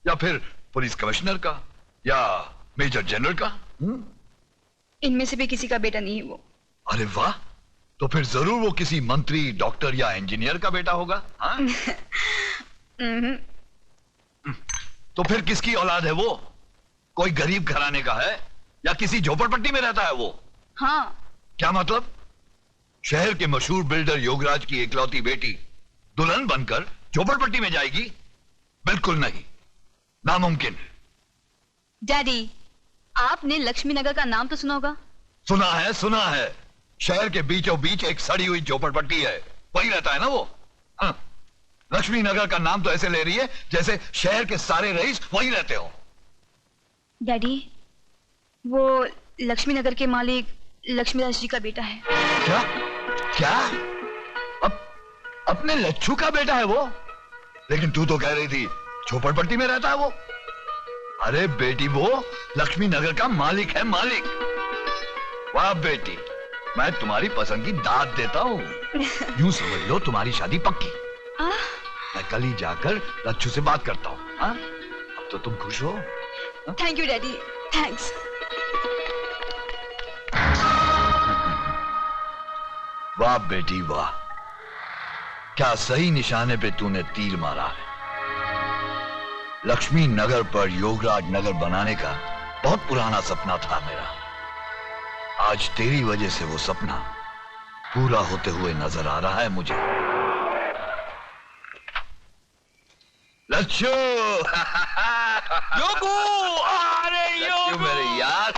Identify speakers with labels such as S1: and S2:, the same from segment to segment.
S1: या फिर police commissioner का या मेजर जनरल का?
S2: इनमें से भी किसी का बेटा नहीं है वो।
S1: अरे वाह, तो फिर जरूर वो किसी मंत्री, डॉक्टर या इंजीनियर का बेटा होगा। हाँ? तो फिर किसकी औलाद है वो? कोई गरीब घराने का है या किसी झोपड़पट्टी में रहता है वो?
S2: हाँ।
S1: क्या मतलब? शहर के मशहूर बिल्डर योगराज की इकलौती बेटी दुल्हन बनकर झोपड़पट्टी में जाएगी? बिल्कुल नहीं, नामुमकिन है।
S2: डैडी, आपने लक्ष्मी नगर का नाम तो सुना होगा?
S1: सुना है, सुना है। शहर के बीचों बीच एक सड़ी हुई झोपड़पट्टी है, वही रहता है ना वो। हाँ। लक्ष्मी नगर का नाम तो ऐसे ले रही है जैसे शहर के सारे रईस वही रहते हो।
S2: डैडी, वो लक्ष्मी नगर के मालिक लक्ष्मीदास जी का बेटा है।
S1: क्या? क्या? अपने लच्छू का बेटा है वो? लेकिन तू तो कह रही थी झोपड़पट्टी में रहता है वो। अरे बेटी, वो लक्ष्मी नगर का मालिक है, मालिक। वाह बेटी, मैं तुम्हारी पसंद की दाद देता हूँ। यूं समझ लो तुम्हारी शादी पक्की। मैं कल ही जाकर लच्छू से बात करता हूँ। अब तो तुम खुश हो?
S2: Thank you daddy, thanks.
S1: वाह बेटी वाह, क्या सही निशाने पे तूने तीर मारा है। लक्ष्मी नगर पर योगराज नगर बनाने का बहुत पुराना सपना था मेरा। आज तेरी वजह से वो सपना पूरा होते हुए नजर आ रहा है मुझे। लच्छू!
S3: योगू! अरे योगू!
S1: मेरे यार!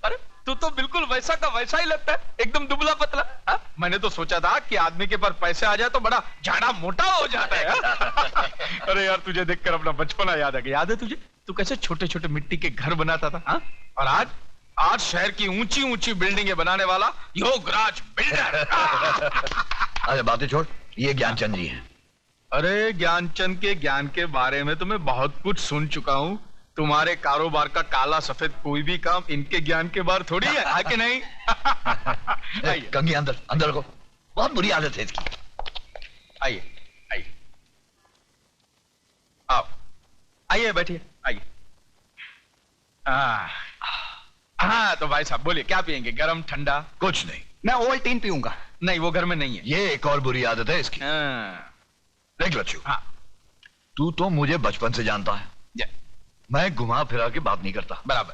S3: अरे तू तो बिल्कुल वैसा का वैसा ही लगता है, एकदम दुबला पतला। हा? मैंने तो सोचा था कि आदमी के पास पैसे आ जाए तो बड़ा झाड़ा मोटा हो जाता है। अरे यार, तुझे देखकर अपना बचपना याद आ गया। याद है तुझे, तू कैसे छोटे छोटे मिट्टी के घर बनाता था? हा? और आज शहर की ऊंची ऊंची बिल्डिंगें बनाने वाला योगराज बिल्डर।
S1: अरे बातें छोड़, ये ज्ञानचंद जी हैं।
S3: अरे ज्ञानचंद के ज्ञान के बारे में तो मैं बहुत कुछ सुन चुका हूँ। तुम्हारे कारोबार का काला सफेद कोई भी काम इनके ज्ञान के बाहर थोड़ी है कि नहीं?
S1: कंगी अंदर अंदर रखो, बहुत बुरी आदत है इसकी।
S3: आइए आइए, आओ आइए, बैठिए, आइए। हाँ तो भाई साहब बोलिए, क्या पियेंगे, गरम ठंडा?
S1: कुछ नहीं,
S3: मैं ओवल्टीन पीऊंगा। नहीं, वो घर में नहीं है।
S1: ये एक और बुरी आदत है इसकी। देख लच्छू,
S3: हाँ,
S1: तू तो मुझे बचपन से जानता है। मैं घुमा फिरा के बात नहीं करता।
S3: बराबर।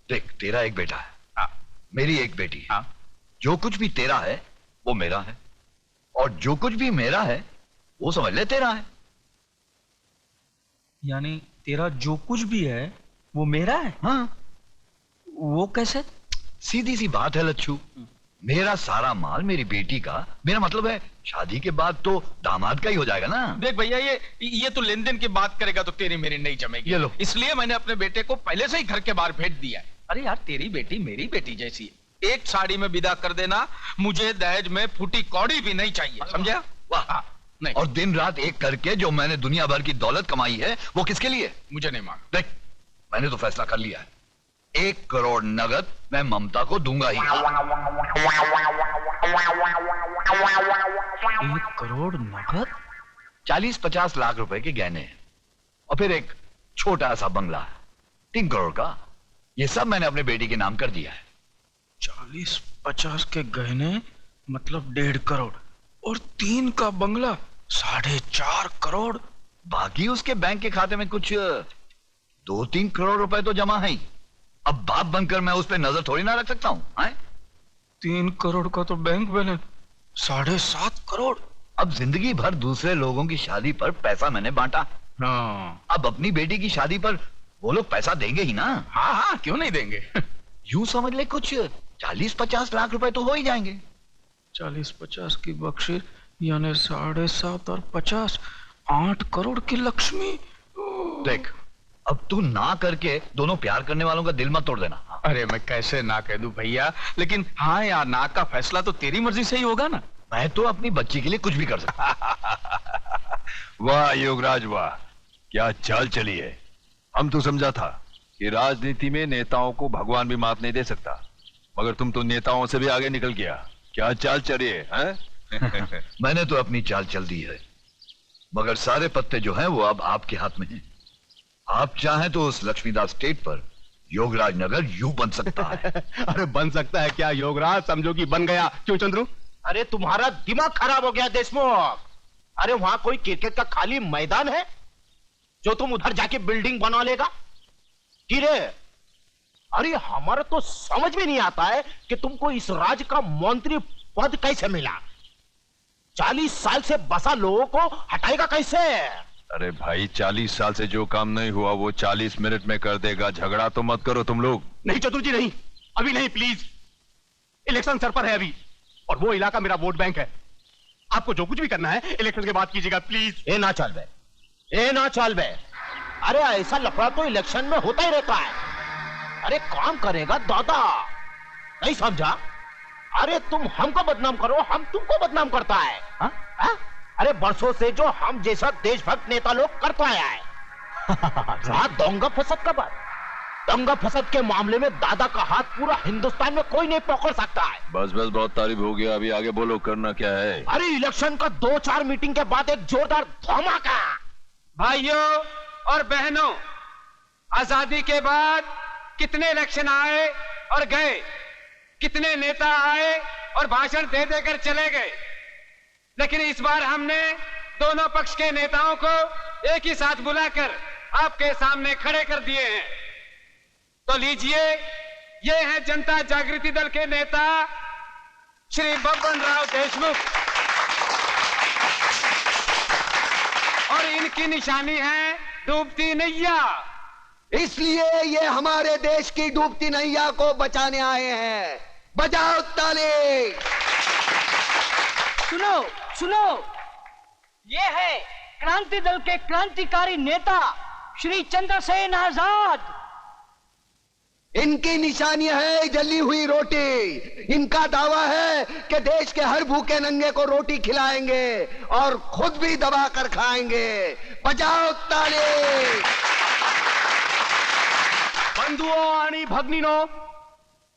S1: देख, तेरा एक बेटा है,
S3: हाँ,
S1: मेरी एक बेटी है।
S3: हाँ।
S1: जो कुछ भी तेरा है वो मेरा है, और जो कुछ भी मेरा है वो समझ ले तेरा है।
S3: यानी तेरा जो कुछ भी है वो मेरा है?
S1: हाँ।
S3: वो कैसे?
S1: सीधी सी बात है लच्छू, मेरा सारा माल मेरी बेटी का, मेरा मतलब है शादी के बाद तो दामाद का ही हो जाएगा ना।
S3: देख भैया, ये तो लेन देन की बात करेगा तो तेरी मेरी नहीं जमेगी।
S1: ये लो।
S3: इसलिए मैंने अपने बेटे को पहले से ही घर के बाहर भेज दिया है। अरे यार, तेरी बेटी मेरी बेटी जैसी है। एक साड़ी में विदा कर देना, मुझे दहेज में फूटी कौड़ी भी नहीं चाहिए, समझा?
S1: वाह।
S3: नहीं।
S1: और दिन रात एक करके जो मैंने दुनिया भर की दौलत कमाई है वो किसके लिए?
S3: मुझे नहीं मांग।
S1: देख, मैंने तो फैसला कर लिया है, 1 करोड़ नगद मैं ममता को दूंगा ही।
S3: 1 करोड़ नगद?
S1: 40-50 लाख रुपए के गहने हैं, और फिर एक छोटा सा बंगला 3 करोड़ का। ये सब मैंने अपने बेटी के नाम कर दिया है।
S3: 40-50 के गहने मतलब 1.5 करोड़, और 3 का बंगला 4.5 करोड़।
S1: बाकी उसके बैंक के खाते में कुछ 2-3 करोड़ रुपए तो जमा है ही। अब बाप बनकर मैं उस पर नजर थोड़ी ना रख सकता हूं।
S3: 3 करोड़ का तो बैंक बैलेंस 7.5 करोड़।
S1: अब जिंदगी भर दूसरे लोगों की शादी पर पैसा मैंने बांटा, अब अपनी बेटी की शादी पर वो लोग पैसा देंगे ही ना।
S3: हाँ हाँ, क्यों नहीं देंगे?
S1: यूं समझ ले कुछ 40-50 लाख रुपए तो हो ही जाएंगे।
S3: 40-50 की बख्शिश यानी 7.5 और 50, 8 करोड़ की लक्ष्मी।
S1: देख, अब तू ना करके दोनों प्यार करने वालों का दिल मत तोड़ देना।
S3: अरे मैं कैसे ना कह दूं भैया, लेकिन हाँ यार, ना का फैसला तो तेरी मर्जी से ही होगा ना।
S1: मैं तो अपनी बच्ची के लिए कुछ भी कर सकता।
S4: वाह योगराज वाह, क्या चाल चली है। हम तो समझा था कि राजनीति में नेताओं को भगवान भी मात नहीं दे सकता, मगर तुम तो नेताओं से भी आगे निकल गया। क्या चाल चली है?
S1: मैंने तो अपनी चाल चल दी है, मगर सारे पत्ते जो हैं वो अब आपके हाथ में हैं। आप चाहें तो उस लक्ष्मीदास स्टेट पर योगराज नगर यूं बन सकता है।
S5: अरे बन सकता है क्या योगराज, समझो कि बन गया। क्यों चंद्रू?
S6: अरे तुम्हारा दिमाग खराब हो गया देशमुख। अरे वहां कोई क्रिकेट का खाली मैदान है जो तुम उधर जाके बिल्डिंग बना लेगा? रे अरे हमारा तो समझ में नहीं आता है कि तुमको इस राज्य का मंत्री पद कैसे मिला। 40 साल से बसा लोगों को हटाएगा कैसे?
S4: अरे भाई 40 साल से जो काम नहीं हुआ वो 40 मिनट में कर देगा। झगड़ा तो मत करो तुम लोग।
S5: नहीं चतुर जी, नहीं, अभी नहीं, प्लीज। इलेक्शन सर पर है अभी, और वो इलाका मेरा वोट बैंक है। आपको जो कुछ भी करना है इलेक्शन के बाद कीजिएगा, प्लीज।
S6: ए ना चल बे, ए ना चल बे। अरे ऐसा लफड़ा तो इलेक्शन में होता ही रहता है। अरे काम करेगा दादा, नहीं समझा? अरे तुम हमको बदनाम करो, हम तुमको बदनाम करता है। हा? हा? अरे बरसों से जो हम जैसा देशभक्त नेता लोग करता आया है। रहा दंगा फसद का बात, दंगा फसद के मामले में दादा का हाथ पूरा हिंदुस्तान में कोई नहीं पकड़ सकता है।
S4: बस बस बहुत तारीफ हो गया, अभी आगे बोलो, करना क्या है?
S6: अरे इलेक्शन का 2-4 मीटिंग के बाद एक जोरदार धमाका।
S7: भाइयों और बहनों, आजादी के बाद कितने इलेक्शन आए और गए, कितने नेता आए और भाषण दे देकर चले गए, लेकिन इस बार हमने दोनों पक्ष के नेताओं को एक ही साथ बुलाकर आपके सामने खड़े कर दिए हैं। तो लीजिए, ये हैं जनता जागृति दल के नेता श्री बब्बन राव देशमुख, और इनकी निशानी है डूबती नैया।
S8: इसलिए ये हमारे देश की डूबती नैया को बचाने आए हैं। बजाओ ताली।
S9: सुनो सुनो, ये है क्रांति दल के क्रांतिकारी नेता श्री चंद्रसेन आजाद।
S8: इनकी निशानी है जली हुई रोटी। इनका दावा है कि देश के हर भूखे नंगे को रोटी खिलाएंगे और खुद भी दबा कर खाएंगे। बजाओ ताली।
S5: बंधुओं आणि भगनिनों,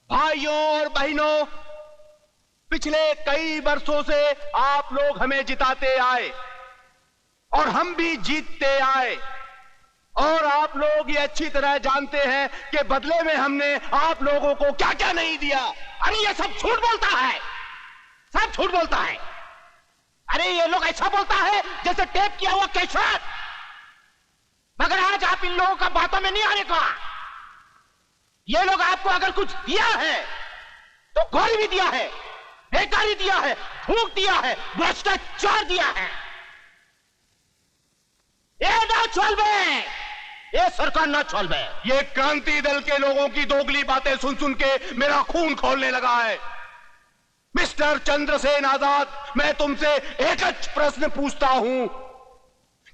S5: भाइयों और बहनों, पिछले कई वर्षों से आप लोग हमें जिताते आए और हम भी जीतते आए, और आप लोग ये अच्छी तरह जानते हैं कि बदले में हमने आप लोगों को क्या क्या नहीं दिया।
S6: अरे ये सब झूठ बोलता है, सब झूठ बोलता है। अरे ये लोग ऐसा बोलता है जैसे टेप किया हुआ कैसेट। मगर आज आप इन लोगों का बातों में नहीं आने का। ये लोग आपको अगर कुछ दिया है तो गोली भी दिया है, बेकारी दिया है, भूख दिया है, भ्रष्टाचार दिया है। ये ना चल बे, ये सरकार ना चल बे।
S5: ये क्रांति दल के लोगों की दोगली बातें सुन सुन के मेरा खून खौलने लगा है। मिस्टर चंद्रसेन आजाद, मैं तुमसे एक प्रश्न पूछता हूं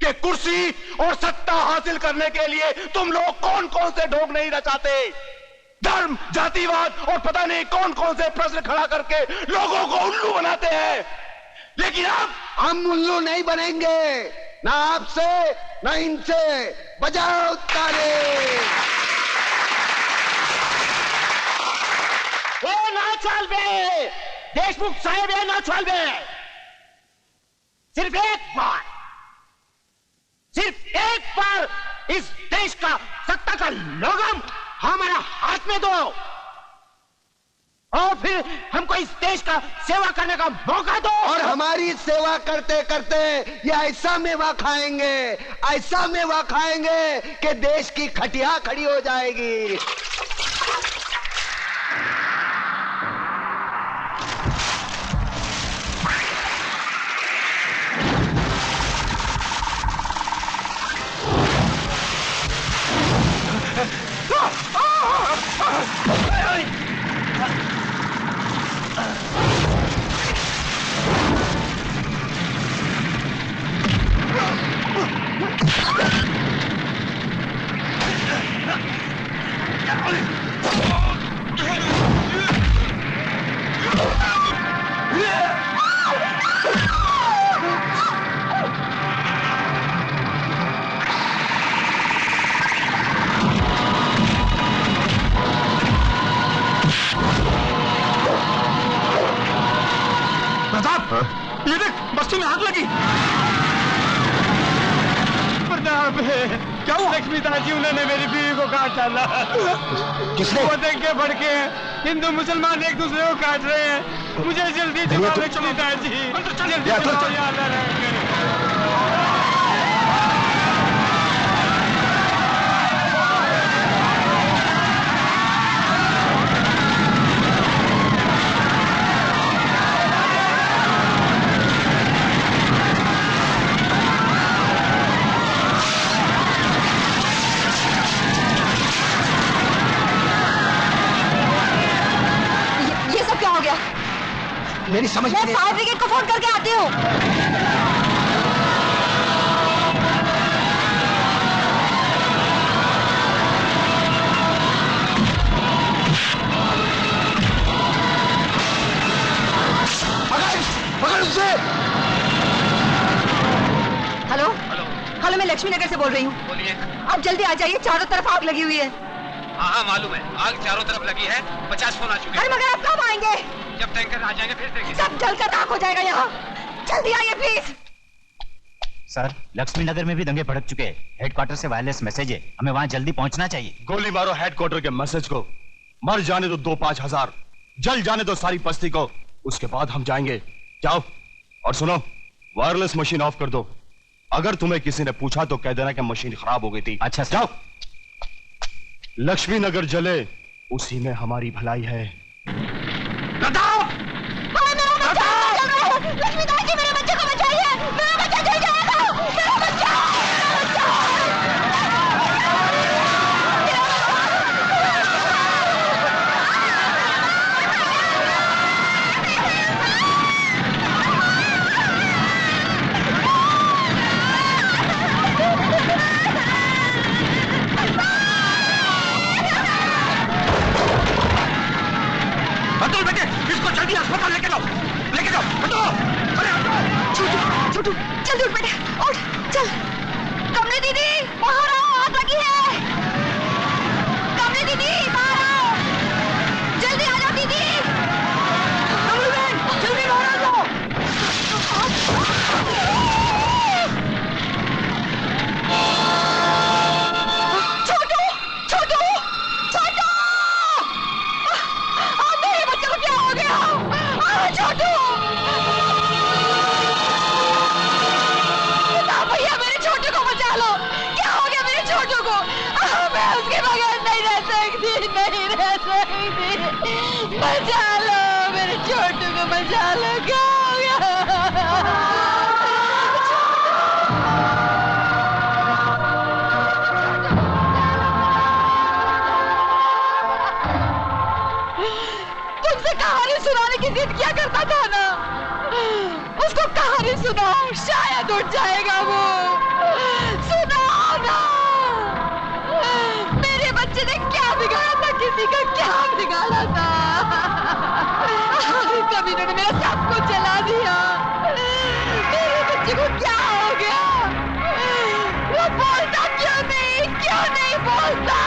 S5: कि कुर्सी और सत्ता हासिल करने के लिए तुम लोग कौन कौन से ढोंग नहीं रचाते? धर्म, जातिवाद और पता नहीं कौन कौन से प्रश्न खड़ा करके लोगों को उल्लू बनाते हैं। लेकिन अब
S8: हम उल्लू नहीं बनेंगे, ना आपसे ना इनसे। बजाओ ताली।
S6: वो ना चल बे, देशमुख साहब, ये ना चल बे। सिर्फ एक बार इस देश का सत्ता का लगाम हमारा हाथ में दो, और फिर हमको इस देश का सेवा करने का मौका दो।
S8: और हमारी सेवा करते करते ये ऐसा मेवा खाएंगे, ऐसा मेवा खाएंगे कि देश की खटिया खड़ी हो जाएगी।
S7: कि उन्होंने मेरी बीवी को काट डाला।
S8: किसने?
S7: वो दंगे भड़के हैं, हिंदू मुसलमान एक दूसरे को काट रहे हैं। मुझे जल्दी चलो लक्ष्मीदास जी, जल्दी चलो याद आ रहा है।
S8: मेरी समझ
S2: मैं फायर ब्रिगेड को फोन करके आती हूँ।
S8: पकड़ उसे।
S2: हेलो हेलो, मैं लक्ष्मी नगर से बोल रही हूँ।
S3: बोलिए।
S2: आप जल्दी आ जाइए, चारों तरफ आग लगी हुई है।
S3: हाँ मालूम है, आग चारों तरफ लगी है। 50 फोन आ चुके हैं।
S2: अरे मगर आप कब आएंगे?
S3: जब टैंकर आ जाएंगे फिर देखेंगे।
S2: सब जलकर राख हो जाएगा यहाँ। जल्दी आइए प्लीज।
S10: सर, लक्ष्मी नगर में भी दंगे भड़क चुके हैं। हेडक्वार्टर से वायरलेस मैसेज है, हमें वहाँ जल्दी पहुँचना चाहिए।
S5: गोली मारो हेडक्वार्टर के मैसेज को। मर जाने दो 2-5 हजार, जल जाने दो सारी बस्ती को, उसके बाद हम जाएंगे। जाओ और सुनो, वायरलेस मशीन ऑफ कर दो। अगर तुम्हें किसी ने पूछा तो कह देना कि मशीन खराब हो गई थी।
S10: अच्छा
S5: जाओ। लक्ष्मी नगर जले उसी में हमारी भलाई है।
S2: लक्ष्मीदास जी, मेरे बच्चे को बचाइए, मेरा बच्चा जल जाएगा, मेरा बच्चा।
S3: अतुल बेटे, इसको जल्दी अस्पताल लेके जाओ, लेके जाओ।
S2: छोटू जल्दी उठ बेटे, उठ चल। कमली दीदी बाहर आओ, आग लगी है। कमली दीदी बाहर आओ, जल्दी आ जाओ दीदी। कमली बहन जल्दी बाहर आ जाओ। छोटू छोटू छोटू, मेरे बच्चे को क्या हो गया? छोटू भैया, मेरे छोटू को बचा लो। क्या हो गया मेरे छोटू को? मैं उसके बगैर नहीं रह सकती, नहीं रह सकती। बचा लो मेरे छोटू को, बचा लो। क्या हो गया? तुमसे कहानी सुनाने की जिद किया करता था ना, उसको कहानी सुनाओ, शायद उठ जाएगा वो। सुनाओ ना। मेरे बच्चे ने क्या बिगाड़ा था, किसी का क्या बिगाड़ा था? कभी इन्होंने मेरा सब कुछ जला दिया। मेरे बच्चे को क्या हो गया? वो बोलता क्यों नहीं बोलता?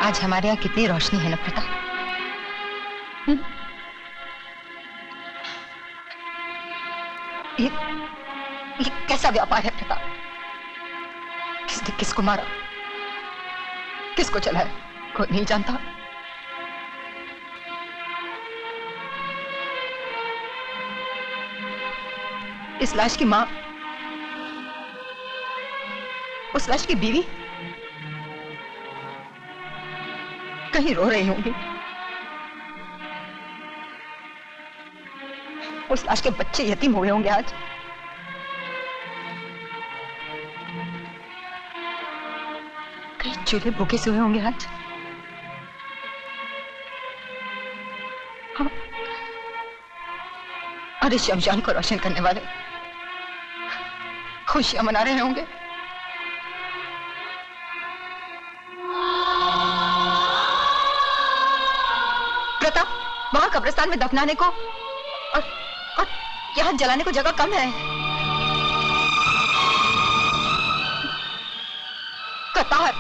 S2: आज हमारे यहाँ कितनी रोशनी है ना प्रताप। ये कैसा व्यापार है प्रताप? किसने किसको मारा, किसको चलाया, कोई नहीं जानता। इस लाश की मां, उस लाश की बीवी कहीं रो रही होंगी। उस लाश के बच्चे यतीम हुए होंगे आज। कहीं चूल्हे भूखे से हुए होंगे आज। हाँ। और इस शमशान को रोशन करने वाले खुशियां मना रहे होंगे। प्रताप, वहां कब्रिस्तान में दफनाने को और यहाँ जलाने को जगह कम है। कतार,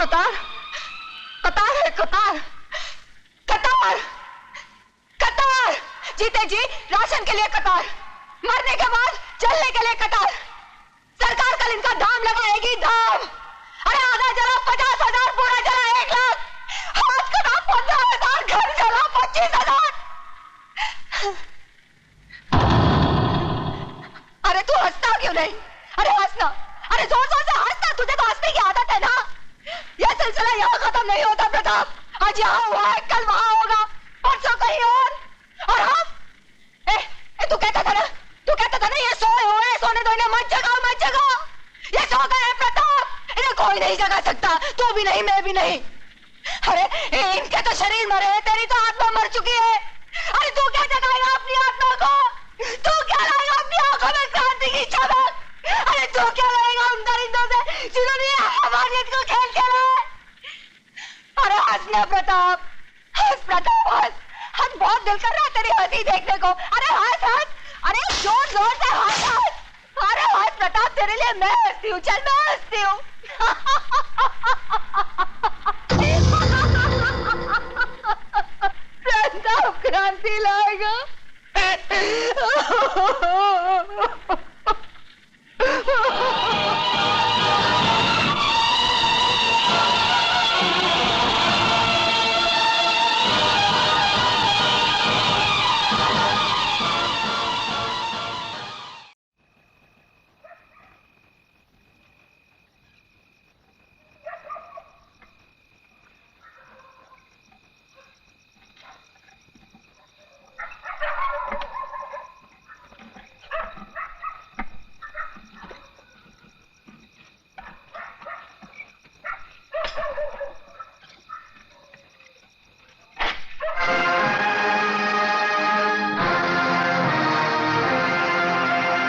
S2: कतार, कतार है, कतार, कतार, कतार। जीते जी राशन के लिए कतार, मरने के बाद चलने के लिए कतार। सरकार कल इनका दाम लगाएगी, दाम। अरे आधा जला 50,000, पूरा जला 1 लाख, हाथ कटा 15,000, घर जला 25,000। अरे तू हंसता क्यों नहीं? अरे हंसना, अरे जोर जोर से हंसना, तुझे तो हंसने की आदत है ना। यह सिलसिला यहाँ खत्म नहीं होता प्रताप। आज यहाँ हुआ है, कल वहां होगा, परसों कहीं और हम तू कहता था ना, ये सोए हुए, सोने दो इन्हें, मत जगाओ, मत जगाओ। ये सो गए हैं प्रताप, इन्हें कोई नहीं जगा सकता, तू भी नहीं, मैं भी नहीं। अरे इनके तो शरीर मरे हैं, तेरी तो आत्मा मर चुकी है। अरे तू क्या जगाएगा अपनी आत्मा को? तू क्या लाएगा अपनी आंखों में क्रांति की चमक? अरे तू क्या लाएगा उन दरिंदों से जिन्होंने हमारियत को खेल खेला है? अरे हंसना प्रताप, हंस प्रताप, हंस। हंस, बहुत दिल कर रहा है तेरी हंसी देखने को। अरे हंस, हंस, अरे जोर जोर से हंस, हंस। अरे हंस प्रताप, तेरे लिए मैं हंसती हूँ, चल मैं हंसती हूँ। प्रताप क्रांति लाएगा।